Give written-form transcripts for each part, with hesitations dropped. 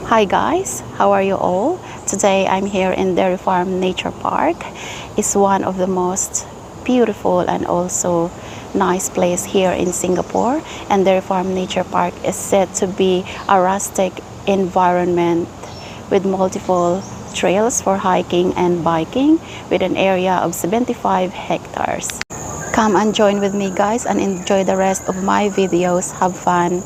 Hi guys, how are you all? Today I'm here in Dairy Farm Nature Park. It's one of the most beautiful and also nice place here in Singapore, and Dairy Farm Nature Park is said to be a rustic environment with multiple trails for hiking and biking with an area of 75 hectares. Come and join with me guys and enjoy the rest of my videos. Have fun!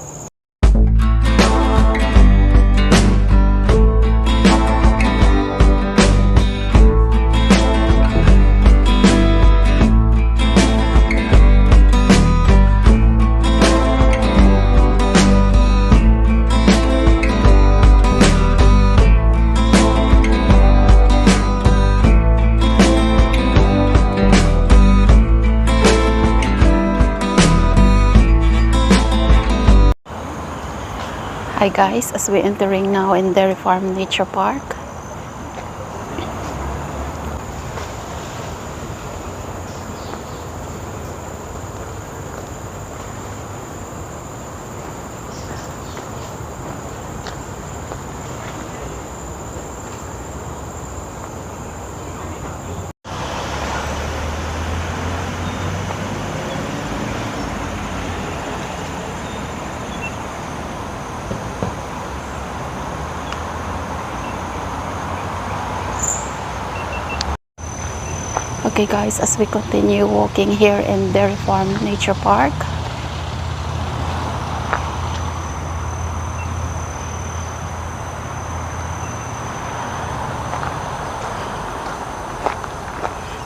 Hi guys, as we're entering now in Dairy Farm Nature Park. Okay guys, as we continue walking here in Dairy Farm Nature Park,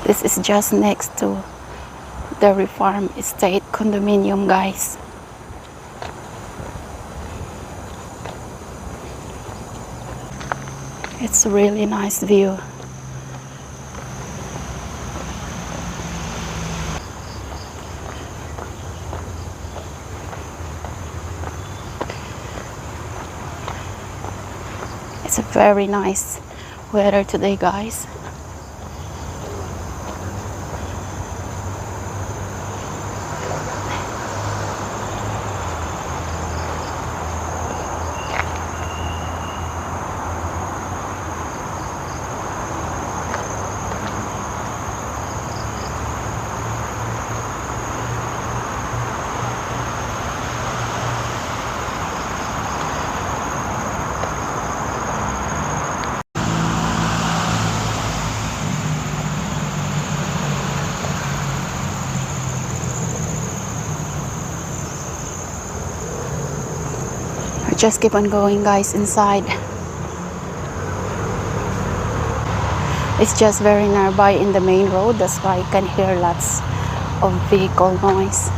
this is just next to Dairy Farm Estate condominium guys. It's a really nice view. It's a very nice weather today guys. Just keep on going guys inside. It's just very nearby in the main road, that's why you can hear lots of vehicle noise.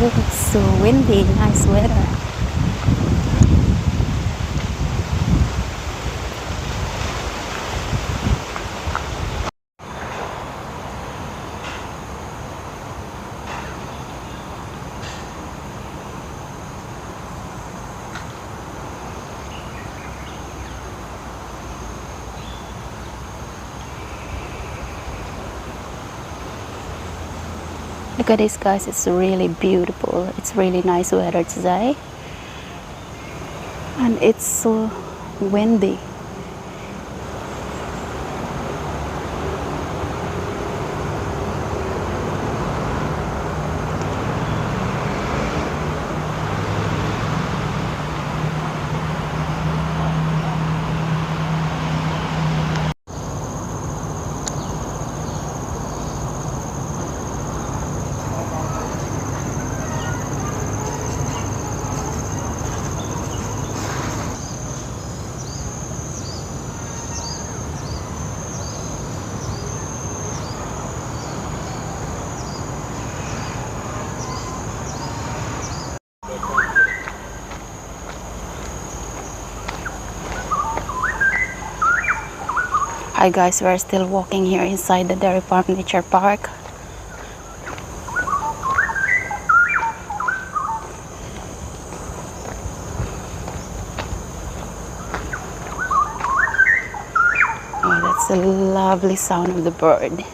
It's so windy, nice weather. Look at this guys, it's really beautiful. It's really nice weather today. And it's so windy. Hi guys, we're still walking here inside the Dairy Farm Nature Park. Oh, that's the lovely sound of the bird.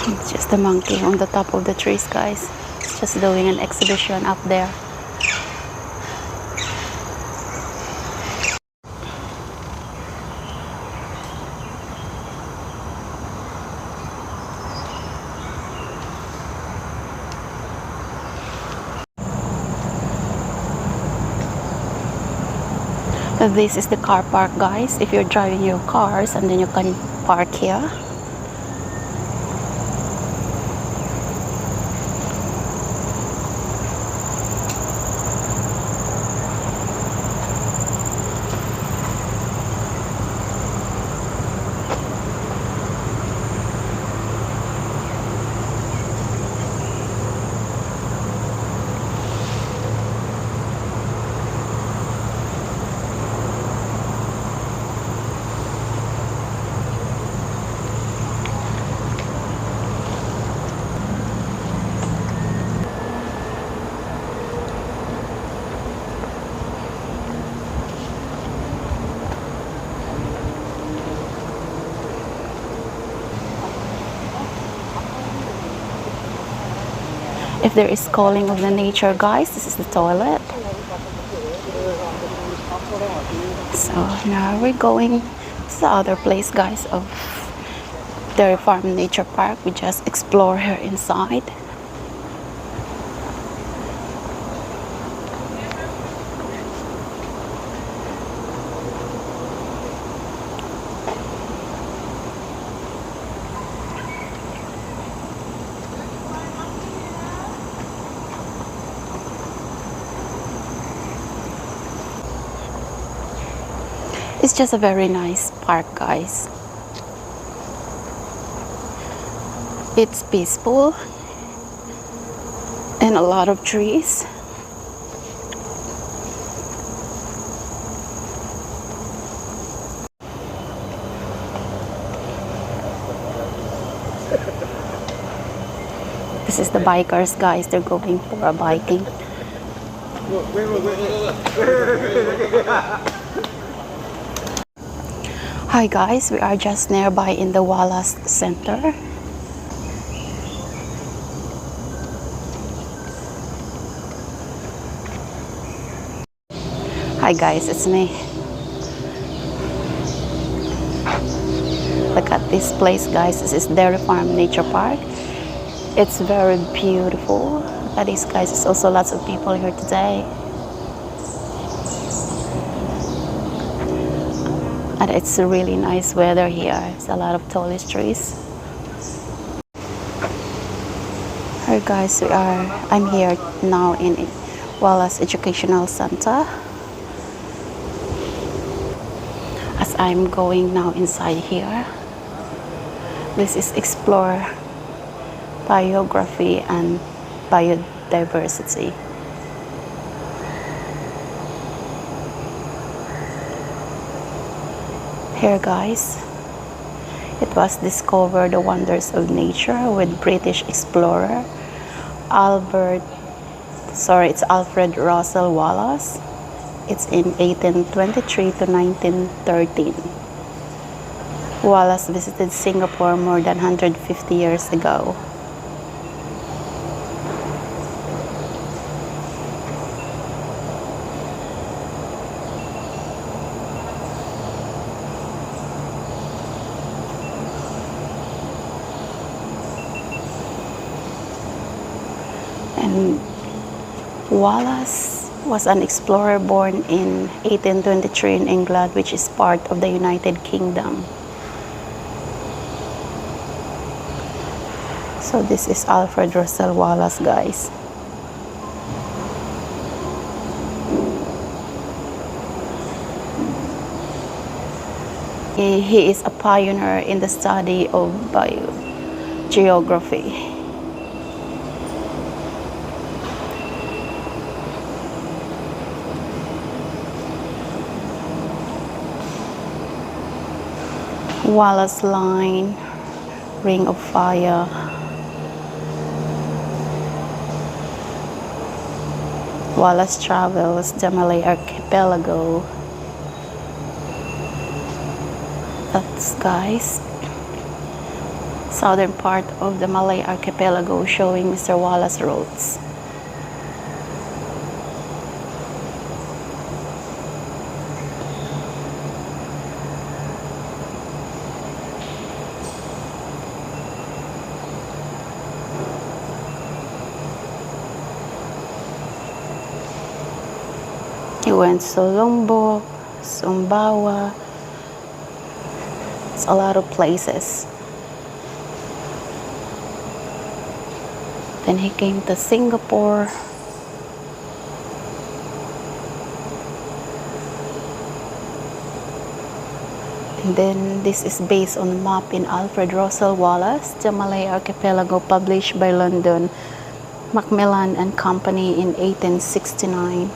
It's just a monkey on the top of the trees, guys. It's just doing an exhibition up there. This is the car park, guys. If you're driving your cars, and then you can park here. If there is calling of the nature, guys, this is the toilet. So now we're going to the other place, guys, of Dairy Farm Nature Park. We just explore here inside. It's just a very nice park, guys. It's peaceful and a lot of trees. This is the bikers, guys. They're going for a biking. Hi guys, we are just nearby in the Wallace Center. Hi guys, it's me. Look at this place, guys. This is Dairy Farm Nature Park. It's very beautiful. Look at this, guys. There's also lots of people here today. And it's a really nice weather here. There's a lot of tallest trees. Hi guys, I'm here now in Wallace Educational Center. As I'm going now inside here, this is explore biography and biodiversity. Here, guys, it was discovered the wonders of nature with British explorer Alfred Russel Wallace. It's in 1823 to 1913. Wallace visited Singapore more than 150 years ago. And Wallace was an explorer born in 1823 in England, which is part of the United Kingdom. So this is Alfred Russel Wallace, guys. He is a pioneer in the study of biogeography. Wallace Line, Ring of Fire. Wallace travels the Malay Archipelago. That's, guys, southern part of the Malay Archipelago, showing Mr. Wallace routes. He went to Lombok, Sumbawa. It's a lot of places. Then he came to Singapore. And then this is based on a map in Alfred Russel Wallace, the Malay Archipelago, published by London Macmillan and Company in 1869.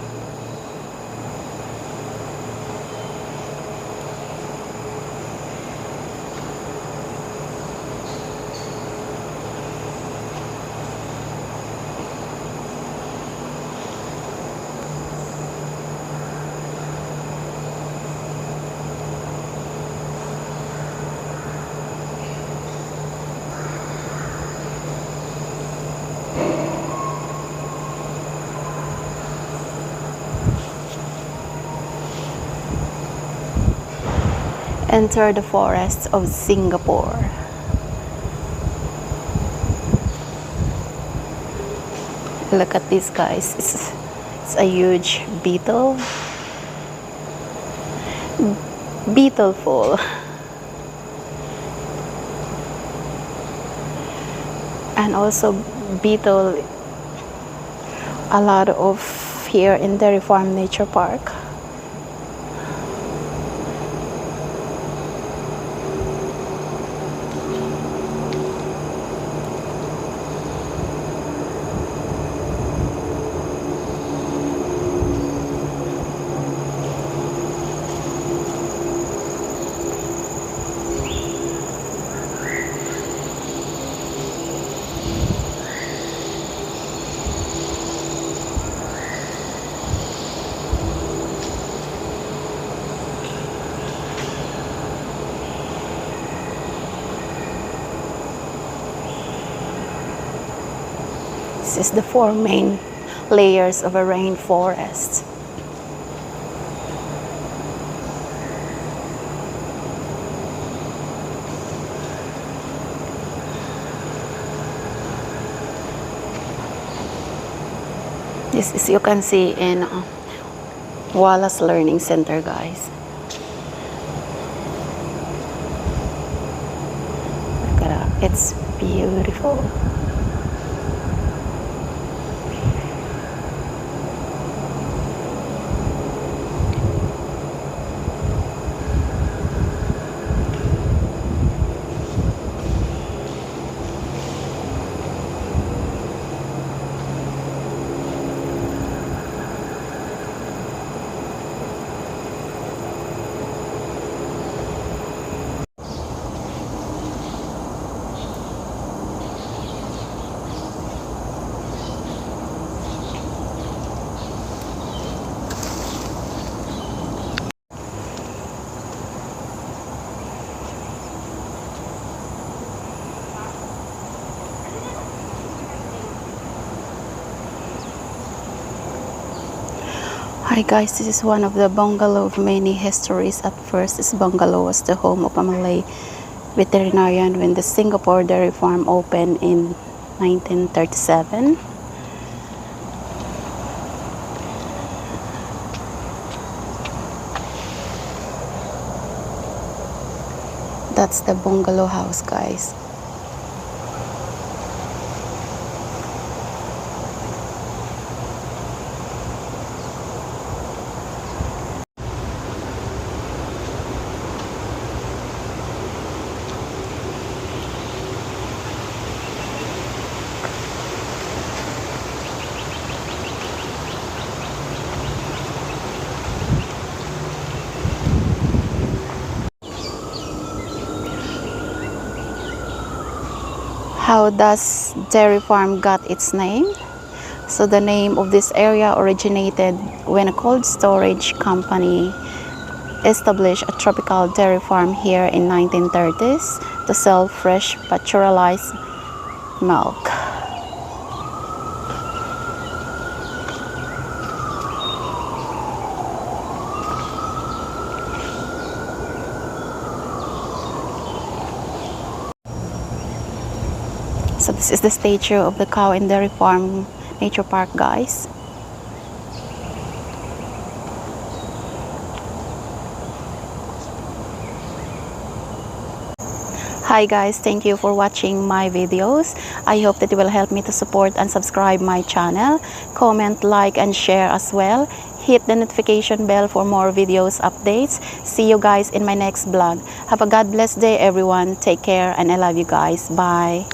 Enter the forests of Singapore. Look at this, guys. It's a huge beetle. Beetleful. And also beetle, a lot of here in Dairy Farm Nature Park. This is the four main layers of a rainforest. This is, you can see in Wallace Learning Center, guys. Look at that. It's beautiful. Hi guys, this is one of the bungalow of many histories. At first, this bungalow was the home of a Malay veterinarian when the Singapore dairy farm opened in 1937. That's the bungalow house, guys. How does dairy farm got its name? So the name of this area originated when a cold storage company established a tropical dairy farm here in 1930s to sell fresh pasteurized milk. So this is the statue of the cow in Dairy Farm Nature Park, guys. Hi guys, thank you for watching my videos. I hope that you will help me to support and subscribe my channel. Comment, like, and share as well. Hit the notification bell for more videos updates. See you guys in my next vlog. Have a God bless day everyone. Take care and I love you guys. Bye.